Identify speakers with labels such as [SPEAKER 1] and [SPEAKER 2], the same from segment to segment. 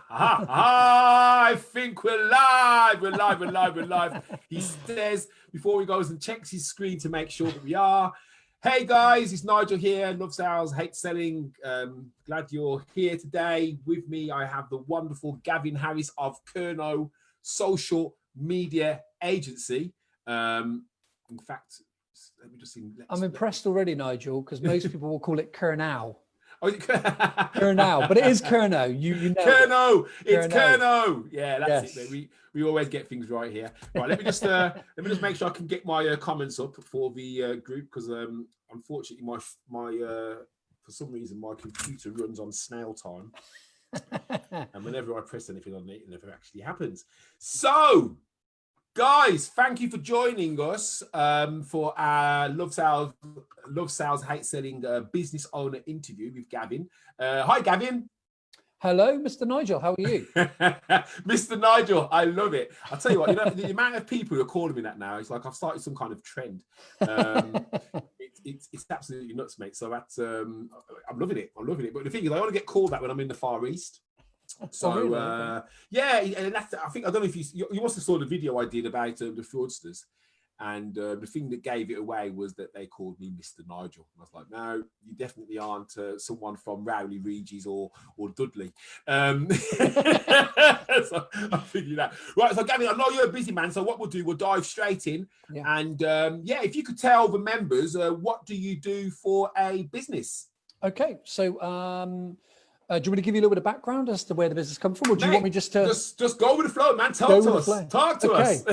[SPEAKER 1] I think we're live. We're live. We're live. We're live. He says before he goes and checks his screen to make sure that we are. Hey guys, it's Nigel here. Love sales, hate selling. Glad you're here today. With me, I have the wonderful Gavin Harris of Kernow Social Media Agency. In fact, let me just see.
[SPEAKER 2] I'm impressed already, Nigel, because most people will call it Kernow.
[SPEAKER 1] Oh,
[SPEAKER 2] Kernow, but it is Kernow. You know
[SPEAKER 1] Kernow. It's
[SPEAKER 2] Kernow.
[SPEAKER 1] Kernow. Yeah, that's
[SPEAKER 2] Yes.
[SPEAKER 1] it. We always get things right here. Right, let me just make sure I can get my comments up for the group, because unfortunately my for some reason my computer runs on snail time, and whenever I press anything on it never actually happens. So, guys, thank you for joining us for our Love Sales, Hate Selling business owner interview with Gavin. Hi, Gavin.
[SPEAKER 2] Hello, Mr. Nigel. How are you?
[SPEAKER 1] Mr. Nigel, I love it. I'll tell you what, the amount of people who are calling me that now, it's like I've started some kind of trend. It's absolutely nuts, mate. So that's I'm loving it. I'm loving it. But the thing is, I only get called that when I'm in the Far East. So
[SPEAKER 2] really?
[SPEAKER 1] yeah, and that's, I don't know if you must have saw the video I did about the fraudsters, and the thing that gave it away was that they called me Mr. Nigel. And I was like, no, you definitely aren't someone from Rowley Regis or Dudley. So I figured that. Right, so Gavin, I know you're a busy man, so what we'll do, we'll dive straight in.
[SPEAKER 2] Yeah.
[SPEAKER 1] And yeah, if you could tell the members, what do you do for a business?
[SPEAKER 2] Okay, so do you want me to give you a little bit of background as to where the business comes from, or do you want me just to
[SPEAKER 1] just go with the flow, man? Talk to us.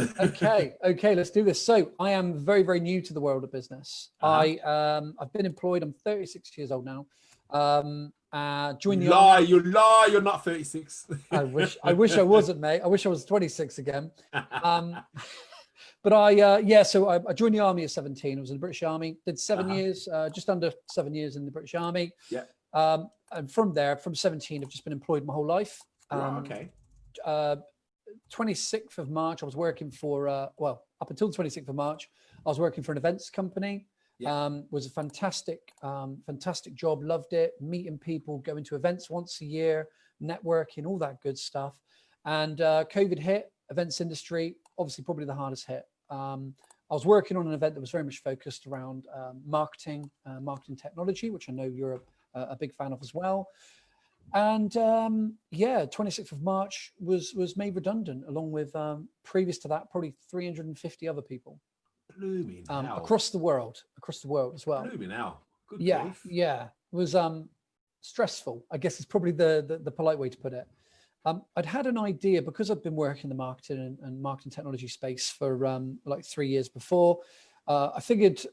[SPEAKER 2] Okay, let's do this. So I am very, very new to the world of business. I've been employed. I'm 36 years old now. Joined the army.
[SPEAKER 1] You lie. You're not 36.
[SPEAKER 2] I wish I wasn't, mate. I wish I was 26 again. But I joined the army at 17. I was in the British Army. Did 7 years, just under 7 years in the British Army.
[SPEAKER 1] Yeah.
[SPEAKER 2] And from there, from 17, I've just been employed my whole life.
[SPEAKER 1] Okay.
[SPEAKER 2] 26th of March, I was working for, up until the 26th of March, I was working for an events company. Yeah. Was a fantastic job. Loved it. Meeting people, going to events once a year, networking, all that good stuff. And COVID hit, events industry, obviously probably the hardest hit. I was working on an event that was very much focused around marketing technology, which I know you're a big fan of as well. And 26th of March was made redundant, along with previous to that probably 350 other people.
[SPEAKER 1] Blooming hell.
[SPEAKER 2] Across the world as well.
[SPEAKER 1] Blooming hell. Good
[SPEAKER 2] grief. Yeah. It was stressful, I guess is probably the polite way to put it. I'd had an idea, because I've been working in the marketing and marketing technology space for like 3 years before. I figured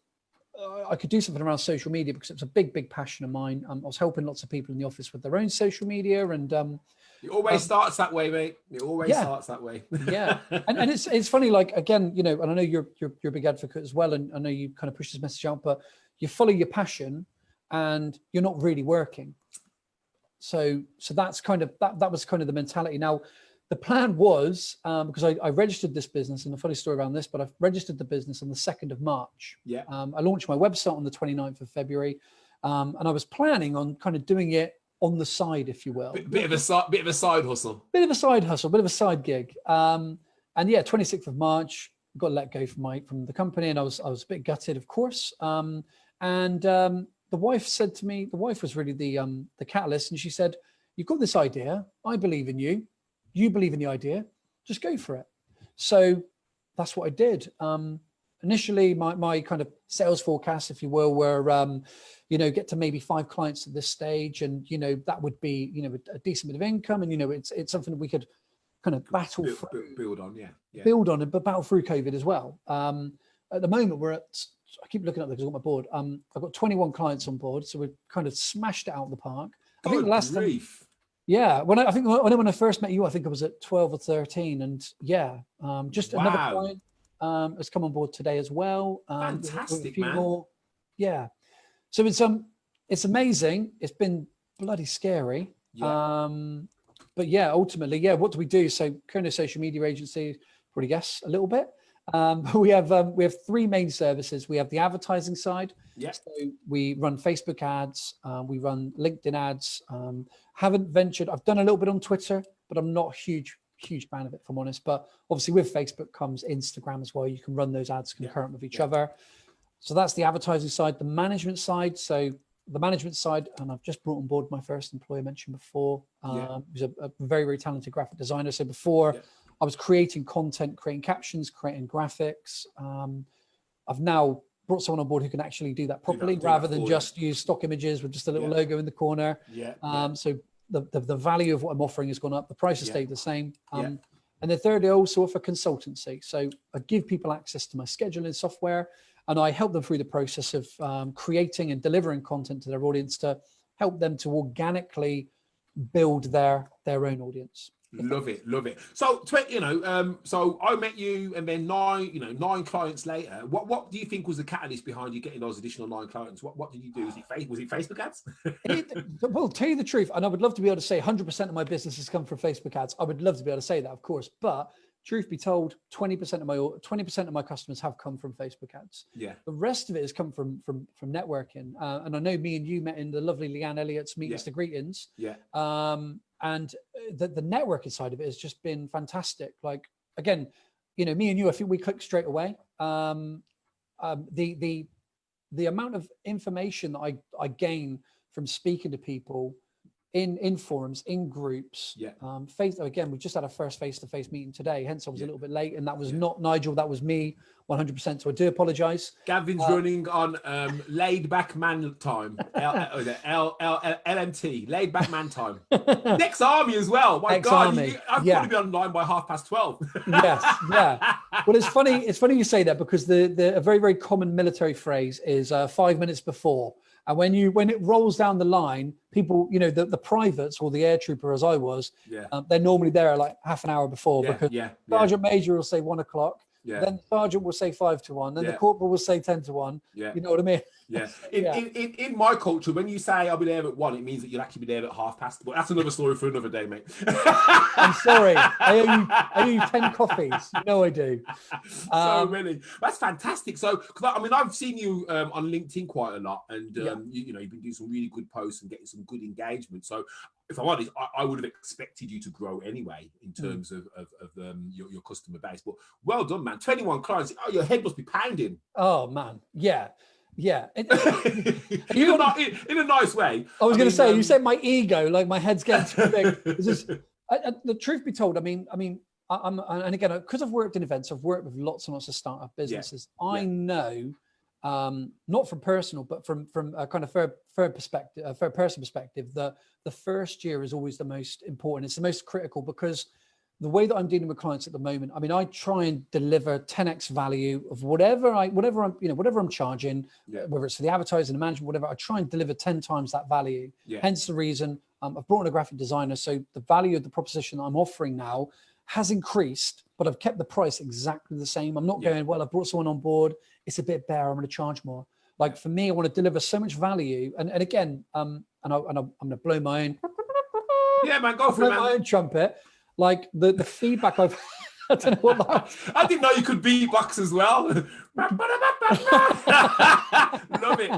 [SPEAKER 2] I could do something around social media, because it was a big passion of mine. I was helping lots of people in the office with their own social media, and
[SPEAKER 1] it always starts that way, mate. It always starts that way.
[SPEAKER 2] Yeah, and it's funny, like, again, and I know you're a big advocate as well, and I know you kind of push this message out, but you follow your passion, and you're not really working. So that's kind of that was kind of the mentality. Now, the plan was, because I registered this business, and a funny story around this, but I've registered the business on the 2nd of March.
[SPEAKER 1] Yeah.
[SPEAKER 2] I launched my website on the 29th of February. And I was planning on kind of doing it on the side, if you will.
[SPEAKER 1] Bit of a side hustle.
[SPEAKER 2] Bit of a side hustle, bit of a side gig. And yeah, 26th of March, got let go from the company, and I was a bit gutted, of course. The wife said to me, the wife was really the catalyst, and she said, "You've got this idea. I believe in you. You believe in the idea. Just go for it." So that's what I did. Initially, my kind of sales forecast, if you will, were, get to maybe 5 clients at this stage, and that would be, a decent bit of income, and it's something that we could kind of
[SPEAKER 1] build on,
[SPEAKER 2] build on, but battle through COVID as well. At the moment, we're at, I keep looking at this, I've got my board. I've got 21 clients on board, so we've kind of smashed it out of the park. I think the last time, when I first met you, I think I was at 12 or 13, and just another client has come on board today as well.
[SPEAKER 1] Fantastic,
[SPEAKER 2] with a few
[SPEAKER 1] man.
[SPEAKER 2] More. Yeah, so it's amazing. It's been bloody scary.
[SPEAKER 1] Yeah.
[SPEAKER 2] But yeah, ultimately, what do we do? So Kernow Social Media Agency, probably guess a little bit. But we have 3 main services. We have the advertising side.
[SPEAKER 1] Yeah.
[SPEAKER 2] So we run Facebook ads. We run LinkedIn ads. Haven't ventured. I've done a little bit on Twitter, but I'm not a huge fan of it, if I'm honest. But obviously with Facebook comes Instagram as well. You can run those ads concurrent with each other. So that's the advertising side. The management side. So the management side, and I've just brought on board my first employee I mentioned before. Who's a very, very talented graphic designer. So before I was creating content, creating captions, creating graphics. I've now brought someone on board who can actually do that properly rather than just use stock images with just a little logo in the corner. So the value of what I'm offering has gone up. The price has stayed the same. And then thirdly, I also offer consultancy. So I give people access to my scheduling software, and I help them through the process of creating and delivering content to their audience to help them to organically build their own audience.
[SPEAKER 1] Love it. So, so I met you, and then 9 clients later. What do you think was the catalyst behind you getting those additional 9 clients? What did you do? Was it Facebook ads?
[SPEAKER 2] Well, tell you the truth, and I would love to be able to say 100% of my business has come from Facebook ads. I would love to be able to say that, of course, but truth be told, 20% of my customers have come from Facebook ads. The rest of it has come from networking. And I know me and you met in the lovely Leanne Elliott's Meet Mr. Greetings. And the networking side of it has just been fantastic. Like, again, me and you, I think we clicked straight away. The amount of information that I gain from speaking to people in forums, in groups. Again, we just had our first face-to-face meeting today, hence I was a little bit late, and that was not Nigel, that was me 100%, so I do apologize.
[SPEAKER 1] Gavin's running on laid back man time, LMT, laid back man time. Next army as well. My God, I've got to be online by 12:30.
[SPEAKER 2] Well, it's funny you say that, because a very, very common military phrase is 5 minutes before. And when it rolls down the line, people, the privates or the air trooper, as I was, they're normally there like half an hour before, because Sergeant Major will say 1 o'clock. Then the sergeant will say 5 to 1. Then the corporal will say 10 to 1. You know what I mean? In
[SPEAKER 1] my culture, when you say I'll be there at 1, it means that you'll actually be there at 1:30. But that's another story for another day, mate.
[SPEAKER 2] I'm sorry. I owe you 10 coffees. You know I do.
[SPEAKER 1] So many. That's fantastic. So, I've seen you on LinkedIn quite a lot, and you've been doing some really good posts and getting some good engagement. So, if I'm honest, I would have expected you to grow anyway in terms of your customer base. But well done, man. 21 clients. Oh, your head must be pounding.
[SPEAKER 2] Oh man, yeah. In
[SPEAKER 1] a nice way.
[SPEAKER 2] I was going to say, you said my ego, like my head's getting too big. The truth be told, I'm and again, because I've worked in events, I've worked with lots and lots of startup businesses. I know, not from personal, but from a kind of third person perspective, that the first year is always the most important. It's the most critical, because the way that I'm dealing with clients at the moment, I try and deliver 10x value of whatever I'm charging, whether it's for the advertising, the management, whatever. I try and deliver 10 times that value. Hence the reason I've brought in a graphic designer. So the value of the proposition that I'm offering now has increased, but I've kept the price exactly the same. I'm not going, well, I've brought someone on board, it's a bit better, I'm going to charge more. Like for me, I want to deliver so much value. And again, I'm going to blow my own.
[SPEAKER 1] Yeah, man, go for it, man.
[SPEAKER 2] My own trumpet. Like the feedback I've, I don't know what that was.
[SPEAKER 1] I didn't know you could beatbox as well. Love it.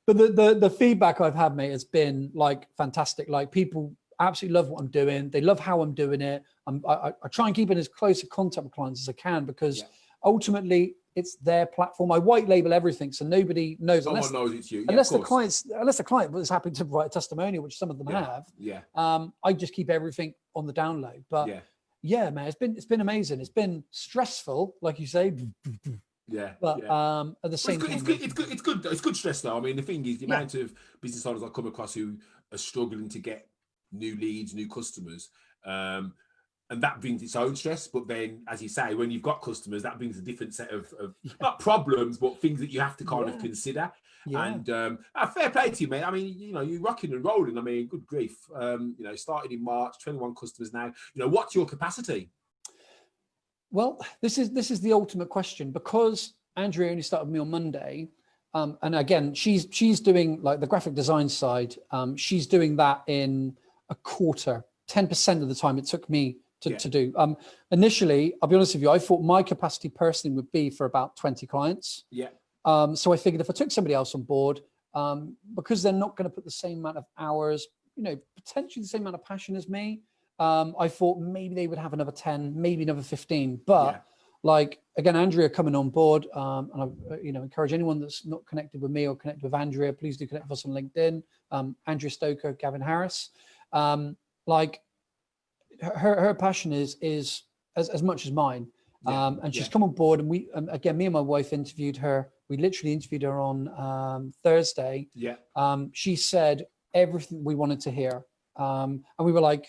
[SPEAKER 2] But the feedback I've had, mate, has been like fantastic. Like people absolutely love what I'm doing. They love how I'm doing it. I try and keep in as close a contact with clients as I can, because ultimately it's their platform. I white label everything, so nobody knows.
[SPEAKER 1] Someone knows it's you.
[SPEAKER 2] Unless the client was happy to write a testimonial, which some of them have. I just keep everything on the download. But man, it's been amazing. It's been stressful, like you say. But at the same time,
[SPEAKER 1] it's good stress though. The thing is, the amount of business owners I come across who are struggling to get new leads, new customers, and that brings its own stress. But then, as you say, when you've got customers, that brings a different set of not problems, but things that you have to kind of consider. And fair play to you, mate. You're rocking and rolling. Good grief. Started in March, 21 customers now. What's your capacity?
[SPEAKER 2] Well, this is the ultimate question, because Andrea only started with me on Monday. And again, she's doing like the graphic design side. She's doing that in a quarter, 10% of the time it took me to do. Initially, I'll be honest with you, I thought my capacity personally would be for about 20 clients. So I figured if I took somebody else on board, because they're not going to put the same amount of hours, potentially the same amount of passion as me, I thought maybe they would have another 10, maybe another 15. But
[SPEAKER 1] Yeah.
[SPEAKER 2] like, again, Andrea coming on board, and I, encourage anyone that's not connected with me or connected with Andrea, please do connect with us on LinkedIn. Andrea Stoker, Gavin Harris. Like, her passion is as much as mine. And she's come on board, and we, again, me and my wife interviewed her. We literally interviewed her on Thursday.
[SPEAKER 1] Yeah.
[SPEAKER 2] She said everything we wanted to hear. And we were like,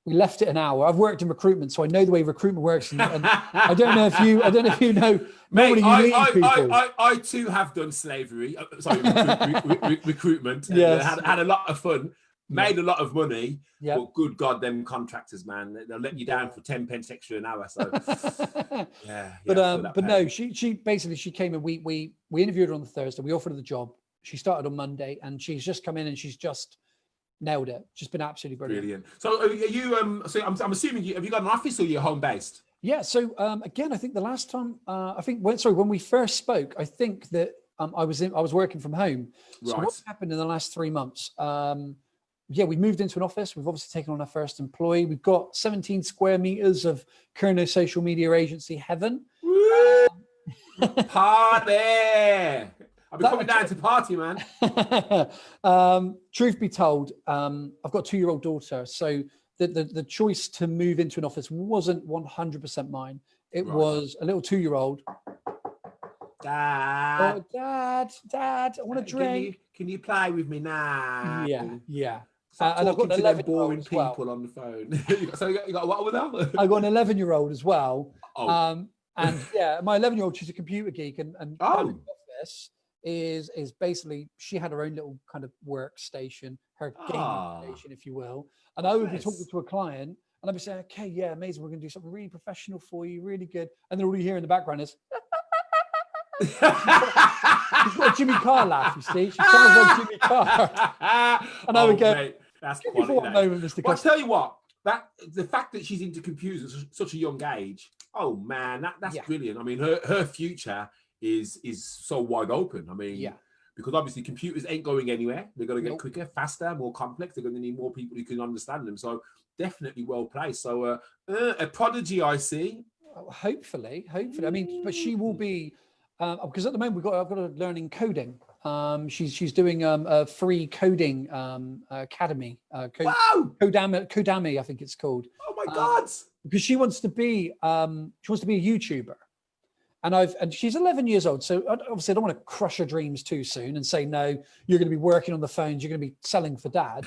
[SPEAKER 2] we left it an hour. I've worked in recruitment, so I know the way recruitment works. And I don't know if you know.
[SPEAKER 1] Mate, I too have done slavery. Sorry, recruitment.
[SPEAKER 2] Yes.
[SPEAKER 1] Had a lot of fun. Made a lot of money.
[SPEAKER 2] Yeah.
[SPEAKER 1] But good God, them contractors, man, they'll let you down for 10 pence extra an hour. So
[SPEAKER 2] but no, she basically, she came and we interviewed her on the Thursday. We offered her the job. She started on Monday, and she's just come in and she's just nailed it. Just been absolutely brilliant.
[SPEAKER 1] So are you? So I'm assuming have you got an office or you're home based?
[SPEAKER 2] Yeah. So again, I think the last time when we first spoke, I think that I was working from home. So
[SPEAKER 1] Right.
[SPEAKER 2] what's happened in the last 3 months? We moved into an office. We've obviously taken on our first employee. We've got 17 square meters of Kernow social media agency heaven.
[SPEAKER 1] Party! I'll be coming down to party, man.
[SPEAKER 2] Truth be told, I've got a 2-year-old daughter, so the choice to move into an office wasn't 100% mine. It was a little 2-year-old.
[SPEAKER 1] Dad.
[SPEAKER 2] Oh, Dad, I want a drink.
[SPEAKER 1] Can you play with me now?
[SPEAKER 2] Yeah.
[SPEAKER 1] Stop
[SPEAKER 2] and I've got
[SPEAKER 1] talking
[SPEAKER 2] an
[SPEAKER 1] to them
[SPEAKER 2] 11-year-old
[SPEAKER 1] boring
[SPEAKER 2] as well.
[SPEAKER 1] people on the phone. So you got what with that?
[SPEAKER 2] I got an 11-year-old as well.
[SPEAKER 1] Oh.
[SPEAKER 2] And yeah, my 11-year-old, she's a computer geek, and the office is basically, she had her own little kind of workstation, her gaming station, if you will. And I would be talking to a client, and I'd be saying, okay, yeah, amazing, we're going to do something really professional for you, really good. And then all you hear in the background is, she's got a Jimmy Carr laugh, you see. She sounds like Jimmy Carr. And I would go,
[SPEAKER 1] mate, that's
[SPEAKER 2] give me for one moment, Mr.
[SPEAKER 1] Well, I'll tell you what, the fact that she's into computers at such a young age, oh man, that's brilliant. I mean, her future is so wide open. I mean, because obviously computers ain't going anywhere. They're going to get quicker, faster, more complex. They're going to need more people who can understand them. So definitely well placed. So a prodigy, I see.
[SPEAKER 2] Hopefully. I mean, but she will be, because at the moment I've got her learning coding. She's doing a free coding academy.
[SPEAKER 1] Wow!
[SPEAKER 2] Codami, I think it's called.
[SPEAKER 1] Oh my God!
[SPEAKER 2] Because she wants to be a YouTuber, and she's 11 years old. So obviously I don't want to crush her dreams too soon and say, no, you're going to be working on the phones, you're going to be selling for Dad.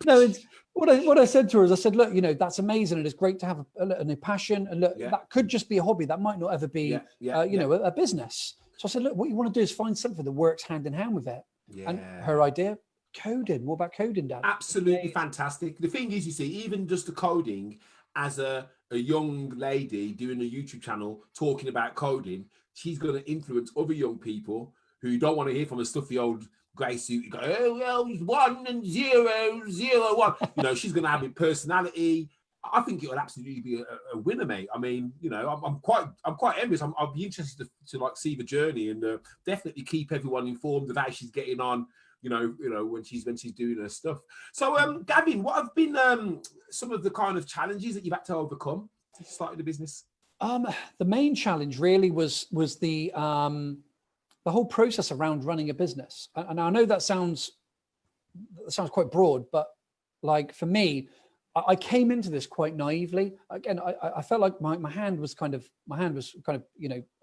[SPEAKER 2] No, it's what I said to her is, I said, look, that's amazing, and it's great to have a passion, and look, that could just be a hobby. That might not ever be, a business. So I said, look, what you want to do is find something that works hand in hand with it. Yeah. And her idea, coding. What about coding, Dad?
[SPEAKER 1] Absolutely fantastic. The thing is, you see, even just the coding, as a young lady doing a YouTube channel talking about coding, she's going to influence other young people who don't want to hear from a stuffy old grey suit. You go, oh, well, it's 1 and 0, 0, 1. She's going to have a personality. I think it will absolutely be a winner, mate. I mean, I'm quite envious. I'll be interested to like see the journey, and definitely keep everyone informed of how she's getting on. When she's doing her stuff. So, Gavin, what have been some of the kind of challenges that you've had to overcome since starting the business?
[SPEAKER 2] The main challenge really was the whole process around running a business. And I know that sounds quite broad, but like for me, I came into this quite naively. Again, I felt like my hand was kind of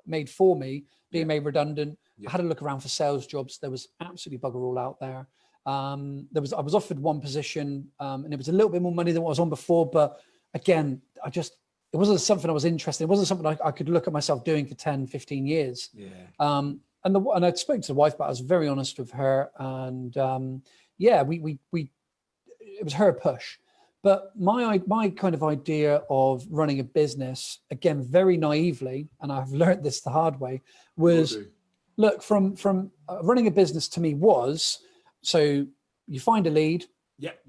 [SPEAKER 2] made for me, being made redundant. I had a look around for sales jobs. There was absolutely bugger all out there. I was offered one position, and it was a little bit more money than what I was on before. But again, it wasn't something I was interested in. It wasn't something I could look at myself doing for 10, 15 years. Yeah. And I spoke to the wife, but I was very honest with her. And it was her push. But my kind of idea of running a business, again, very naively, and I've learned this the hard way, was look, from running a business to me was, so you find a lead,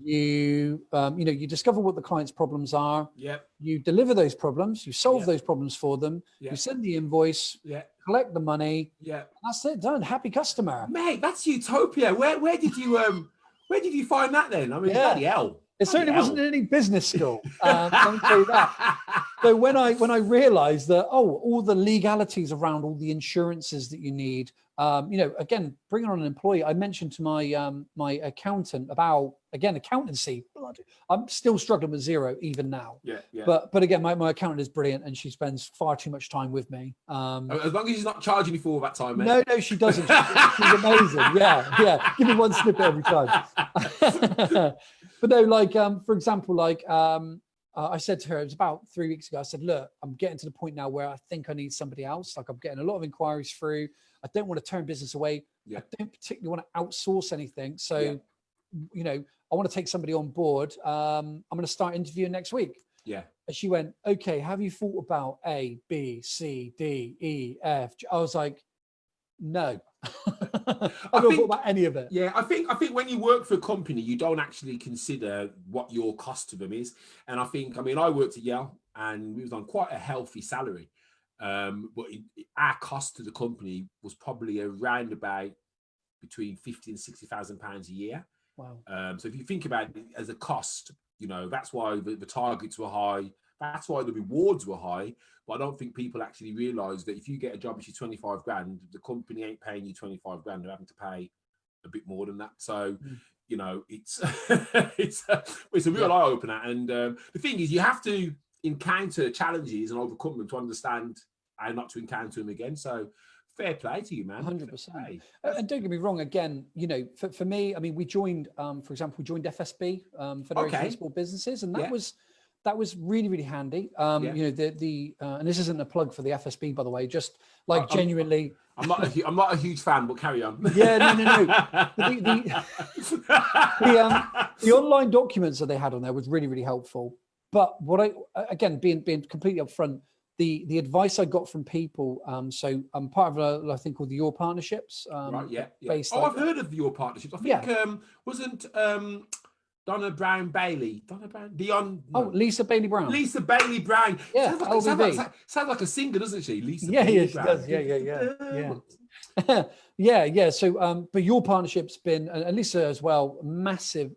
[SPEAKER 2] you discover what the client's problems are, you deliver those problems, you solve those problems for them, you send the invoice, collect the money, that's it, done, happy customer.
[SPEAKER 1] Mate, that's utopia. Where did you find that then? I mean, bloody hell.
[SPEAKER 2] It certainly wasn't in any business school. Let me tell you that. So when I realized that, all the legalities around all the insurances that you need, again, bringing on an employee, I mentioned to my my accountant about, again, accountancy. I'm still struggling with zero even now.
[SPEAKER 1] Yeah.
[SPEAKER 2] But again, my accountant is brilliant, and she spends far too much time with me.
[SPEAKER 1] As long as she's not charging you for all that time, mate.
[SPEAKER 2] No, she doesn't. She's amazing. Yeah. Give me one snippet every time. But no, like, for example, like, I said to her, it was about 3 weeks ago. I said, look, I'm getting to the point now where I think I need somebody else. Like, I'm getting a lot of inquiries through. I don't want to turn business away.
[SPEAKER 1] Yeah.
[SPEAKER 2] I don't particularly want to outsource anything. So, I want to take somebody on board. I'm going to start interviewing next week.
[SPEAKER 1] Yeah.
[SPEAKER 2] And she went, okay, have you thought about A, B, C, D, E, F? I was like, no. I haven't thought about any of it.
[SPEAKER 1] Yeah, I think when you work for a company, you don't actually consider what your cost to them is. And I worked at Yale, and we was on quite a healthy salary. But our cost to the company was probably around about between 50 and 60,000 pounds a year.
[SPEAKER 2] Wow.
[SPEAKER 1] So if you think about it as a cost, that's why the targets were high. That's why the rewards were high. But I don't think people actually realise that if you get a job which is 25 grand, the company ain't paying you 25 grand. They're having to pay a bit more than that. So, it's it's a real eye opener. And the thing is, you have to encounter challenges and overcome them to understand how not to encounter them again. So, fair play to you, man.
[SPEAKER 2] 100%. And don't get me wrong. Again, for me, I mean, we joined, for example, we joined FSB, Federation of Small Businesses, and that was really, really handy. And this isn't a plug for the FSB, by the way, just like genuinely.
[SPEAKER 1] I'm not a huge fan, but carry on.
[SPEAKER 2] Yeah, no. The online documents that they had on there was really, really helpful. But again, being completely upfront, the advice I got from people. So I'm part of a thing called the Your Partnerships.
[SPEAKER 1] Right. Yeah. I've heard of Your Partnerships. I think wasn't Donna Brown Bailey. Beyond. No.
[SPEAKER 2] Oh, Lisa Bailey Brown.
[SPEAKER 1] Lisa Bailey Brown.
[SPEAKER 2] Yeah,
[SPEAKER 1] sounds like a singer, doesn't she? Lisa.
[SPEAKER 2] Yeah,
[SPEAKER 1] Bailey
[SPEAKER 2] she
[SPEAKER 1] Brown.
[SPEAKER 2] does. Yeah. Yeah. So, but Your Partnership's been, and Lisa as well, massive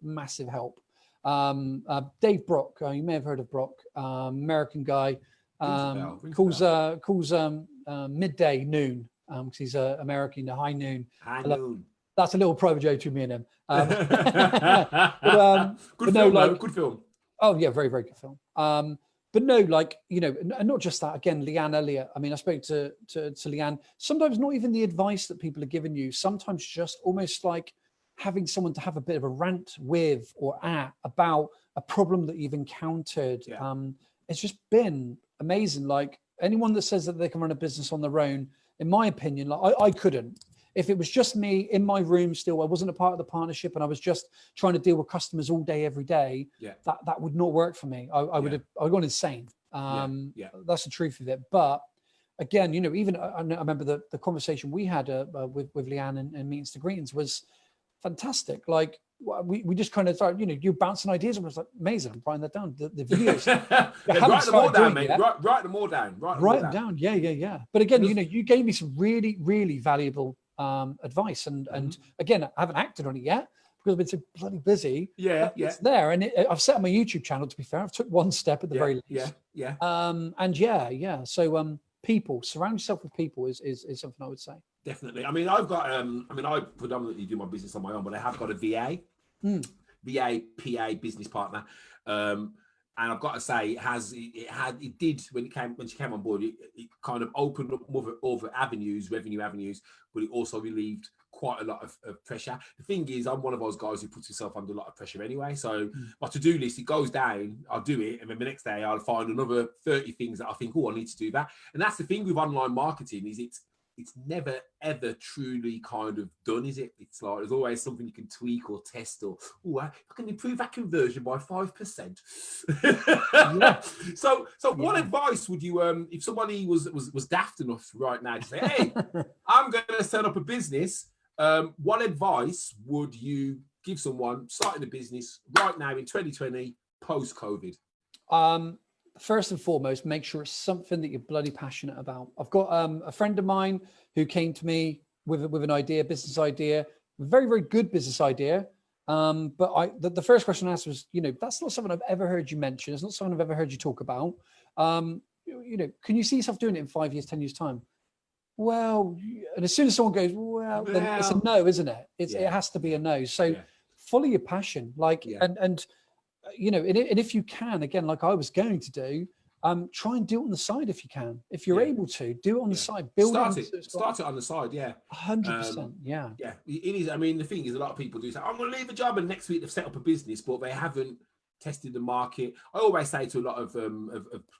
[SPEAKER 2] help. Dave Brock, you may have heard of Brock, American guy, calls midday noon, because he's American, high noon.
[SPEAKER 1] High noon.
[SPEAKER 2] That's a little private joke between me and him.
[SPEAKER 1] Good film.
[SPEAKER 2] Oh yeah, very, very good film. But no, and not just that. Again, Leanne Elliott. I mean, I spoke to Leanne. Sometimes not even the advice that people are giving you. Sometimes just almost like having someone to have a bit of a rant with or at about a problem that you've encountered.
[SPEAKER 1] Yeah.
[SPEAKER 2] It's just been amazing. Like, anyone that says that they can run a business on their own, in my opinion, like I couldn't. If it was just me in my room still, I wasn't a part of the partnership, and I was just trying to deal with customers all day, every day, that would not work for me. I would have gone insane. That's the truth of it. But again, even I remember the conversation we had with Leanne and Meetings to Greetings was fantastic. Like, we just kind of started, you're bouncing ideas, and I was like, amazing. I'm writing that down. The videos.
[SPEAKER 1] Write them all down, mate. Write them all down.
[SPEAKER 2] Write them down. Yeah. But again, you gave me some really, really valuable advice, and again, I haven't acted on it yet because I've been so bloody busy. It's there, and I've set up my YouTube channel. To be fair, I've took one step at the very least. So people, surround yourself with people is something I would say.
[SPEAKER 1] Definitely. I mean, I predominantly do my business on my own, but I have got a VA, PA business partner. And I've got to say, it did when she came on board. It kind of opened up more other revenue avenues, but it also relieved quite a lot of pressure. The thing is, I'm one of those guys who puts himself under a lot of pressure anyway. So my to-do list, it goes down, I'll do it, and then the next day I'll find another 30 things that I think, I need to do that. And that's the thing with online marketing, is it's never ever truly kind of done, is it? It's like there's always something you can tweak or test, or I can improve that conversion by 5%. So what advice would you if somebody was daft enough right now to say, hey, I'm going to set up a business, what advice would you give someone starting a business right now in 2020 post-COVID?
[SPEAKER 2] First and foremost, make sure it's something that you're bloody passionate about. I've got a friend of mine who came to me with an idea, business idea, very, very good business idea. But the first question I asked was, that's not something I've ever heard you mention. It's not something I've ever heard you talk about. Can you see yourself doing it in 5 years, 10 years time? Well, and as soon as someone goes, well, then it's a no, isn't it? It has to be a no. So follow your passion, and if you can, again, like I was going to do, try and do it on the side if you can. If you're able to, do it on the side. Start
[SPEAKER 1] it on the side,
[SPEAKER 2] 100%,
[SPEAKER 1] Yeah, it is. I mean, the thing is, a lot of people do say, I'm going to leave a job, and next week they've set up a business, but they haven't tested the market. I always say to a lot of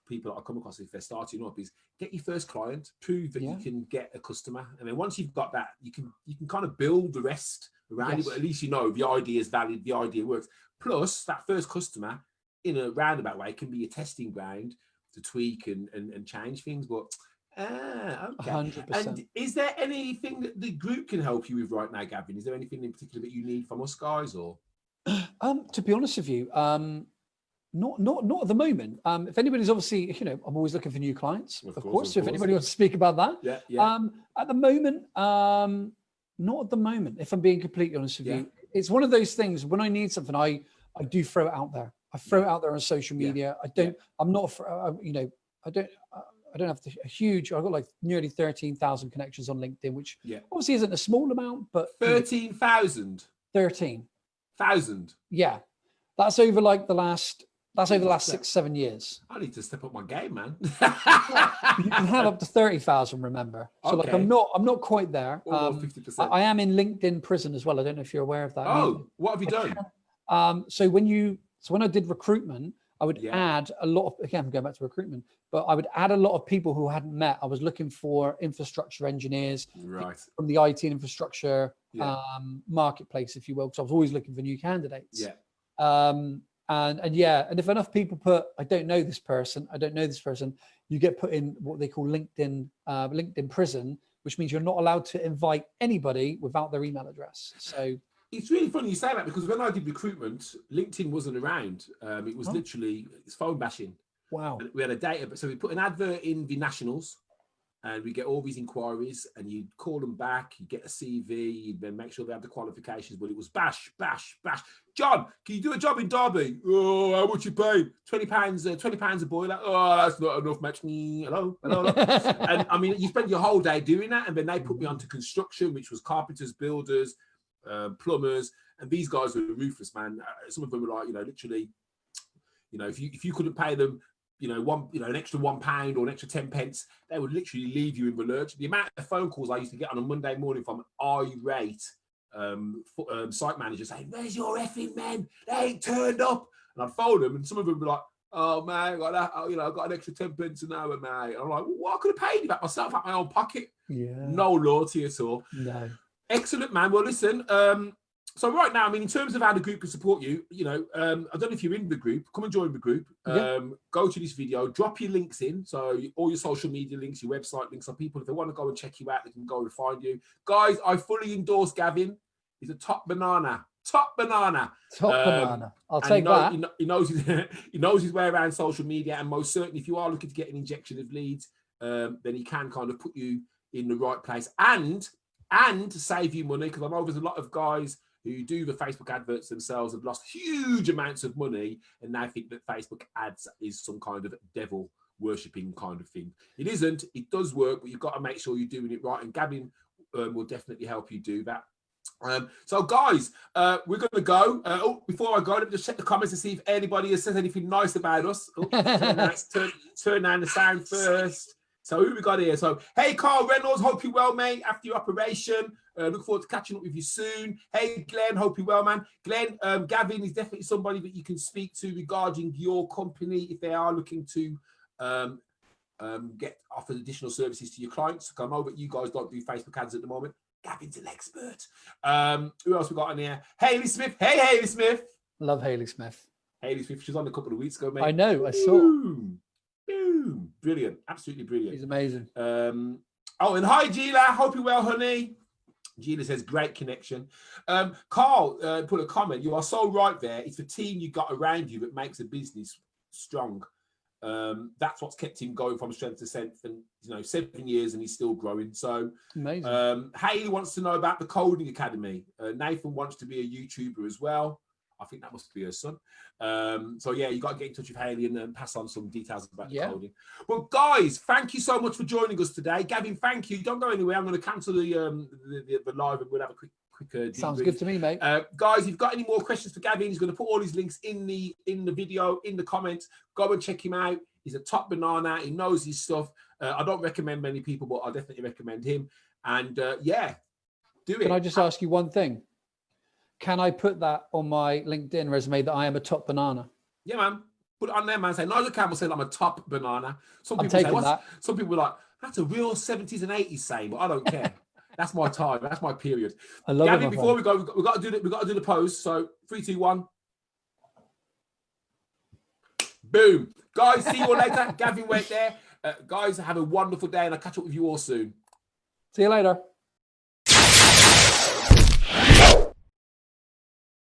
[SPEAKER 1] people that I come across if they're starting up is get your first client, prove that you can get a customer, and then once you've got that, you can kind of build the rest around it. But at least the idea is valid, the idea works. Plus, that first customer, in a roundabout way, can be a testing ground to tweak and change things. But okay.
[SPEAKER 2] 100%.
[SPEAKER 1] And is there anything that the group can help you with right now, Gavin? Is there anything in particular that you need from us guys, or?
[SPEAKER 2] To be honest with you, not at the moment. If anybody's obviously, I'm always looking for new clients, of course. So if anybody wants to speak about that, at the moment, not at the moment. If I'm being completely honest with you, it's one of those things. When I need something, I do throw it out there. I throw it out there on social media. I don't. I'm not. I don't have a huge. I've got like nearly 13,000 connections on LinkedIn, which obviously isn't a small amount, but
[SPEAKER 1] 13,000.
[SPEAKER 2] 13,000. Yeah, that's over like the last. That's over the last 6-7 years.
[SPEAKER 1] I need to step up my game, man.
[SPEAKER 2] You can have up to 30,000. Remember, so like I'm not quite there.
[SPEAKER 1] 50%.
[SPEAKER 2] I am in LinkedIn prison as well. I don't know if you're aware of that.
[SPEAKER 1] Oh, what have you done?
[SPEAKER 2] So when I did recruitment, I would add a lot of, again, I'm going back to recruitment, but I would add a lot of people who hadn't met. I was looking for infrastructure engineers from the IT and infrastructure marketplace, if you will, because I was always looking for new candidates. And if enough people put, I don't know this person, you get put in what they call LinkedIn prison, which means you're not allowed to invite anybody without their email address. So
[SPEAKER 1] it's really funny you say that, because when I did recruitment, LinkedIn wasn't around. It was literally phone bashing.
[SPEAKER 2] Wow.
[SPEAKER 1] And we had a database, so we put an advert in the Nationals, and we get all these inquiries, and you call them back, you get a CV, you then make sure they have the qualifications, but it was bash. John, can you do a job in Derby? Oh, how much you pay? £20 a boiler. Oh, that's not enough, mate. Hello. And I mean, you spend your whole day doing that, and then they put me onto construction, which was carpenters, builders, plumbers, and these guys were ruthless, man. Some of them were like, literally, if you couldn't pay them, an extra £1 or an extra 10 pence, they would literally leave you in the lurch. The amount of phone calls I used to get on a Monday morning from irate site managers saying, "Where's your effing men? They ain't turned up." And I'd phone them, and some of them were like, "Oh man, I got that. I got an extra 10 pence an hour, mate." And I'm like, "Well, I could have paid you that myself out of my own pocket." No loyalty at all.
[SPEAKER 2] No.
[SPEAKER 1] Excellent, man. Well, listen. So right now, I mean, in terms of how the group can support you, I don't know if you're in the group, come and join the group. Go to this video, drop your links in. So all your social media links, your website links, so people, if they want to go and check you out, they can go and find you. Guys, I fully endorse Gavin. He's a top banana.
[SPEAKER 2] I'll take that.
[SPEAKER 1] He knows his way around social media, and most certainly, if you are looking to get an injection of leads, then he can kind of put you in the right place and to save you money, because I know there's a lot of guys who do the Facebook adverts themselves have lost huge amounts of money, and now think that Facebook ads is some kind of devil worshipping kind of thing. It isn't. It does work, but you've got to make sure you're doing it right, and Gavin will definitely help you do that. So guys, we're going to go. Before I go, let me just check the comments to see if anybody has said anything nice about us. Turn down the sound first. So who we got here? So, hey, Carl Reynolds, hope you're well, mate, after your operation. Look forward to catching up with you soon. Hey, Glenn, hope you're well, man. Glenn, Gavin is definitely somebody that you can speak to regarding your company if they are looking to get offered additional services to your clients. I know that you guys don't do Facebook ads at the moment. Gavin's an expert. Who else we got on here? Hayley Smith. Hey, Hayley Smith.
[SPEAKER 2] Love Hayley Smith.
[SPEAKER 1] Hayley Smith, she was on a couple of weeks ago, mate.
[SPEAKER 2] I know, I saw.
[SPEAKER 1] Boom. Brilliant. Absolutely brilliant.
[SPEAKER 2] He's amazing.
[SPEAKER 1] And hi, Gila. Hope you're well, honey. Gila says, great connection. Carl put a comment. You are so right there. It's the team you got around you that makes a business strong. That's what's kept him going from strength to strength, and 7 years, and he's still growing. So
[SPEAKER 2] amazing.
[SPEAKER 1] Haley wants to know about the coding academy. Nathan wants to be a YouTuber as well. I think that must be her son. So yeah, you got to get in touch with Haley and pass on some details about the coding. Well, guys, thank you so much for joining us today. Gavin, thank you. Don't go anywhere. I'm going to cancel the live, and we'll have a quick
[SPEAKER 2] Sounds
[SPEAKER 1] debrief.
[SPEAKER 2] good to me, mate.
[SPEAKER 1] Guys, if you've got any more questions for Gavin, he's going to put all his links in the video, in the comments. Go and check him out. He's a top banana. He knows his stuff. I don't recommend many people, but I definitely recommend him. And yeah, do it.
[SPEAKER 2] Can I just ask you one thing? Can I put that on my LinkedIn resume that I am a top banana?
[SPEAKER 1] Yeah, man. Put it on there, man. Say, Nigel Campbell said I'm a top banana. Some
[SPEAKER 2] I'm
[SPEAKER 1] people say,
[SPEAKER 2] taking that.
[SPEAKER 1] Some people are like, that's a real 70s and 80s saying, but I don't care. That's my time. That's my period.
[SPEAKER 2] I love
[SPEAKER 1] Gavin,
[SPEAKER 2] it.
[SPEAKER 1] before we go, we've got to do the pose. So 3, 2, 1. Boom. Guys, see you all later. Gavin went there. Guys, have a wonderful day, and I'll catch up with you all soon.
[SPEAKER 2] See you later.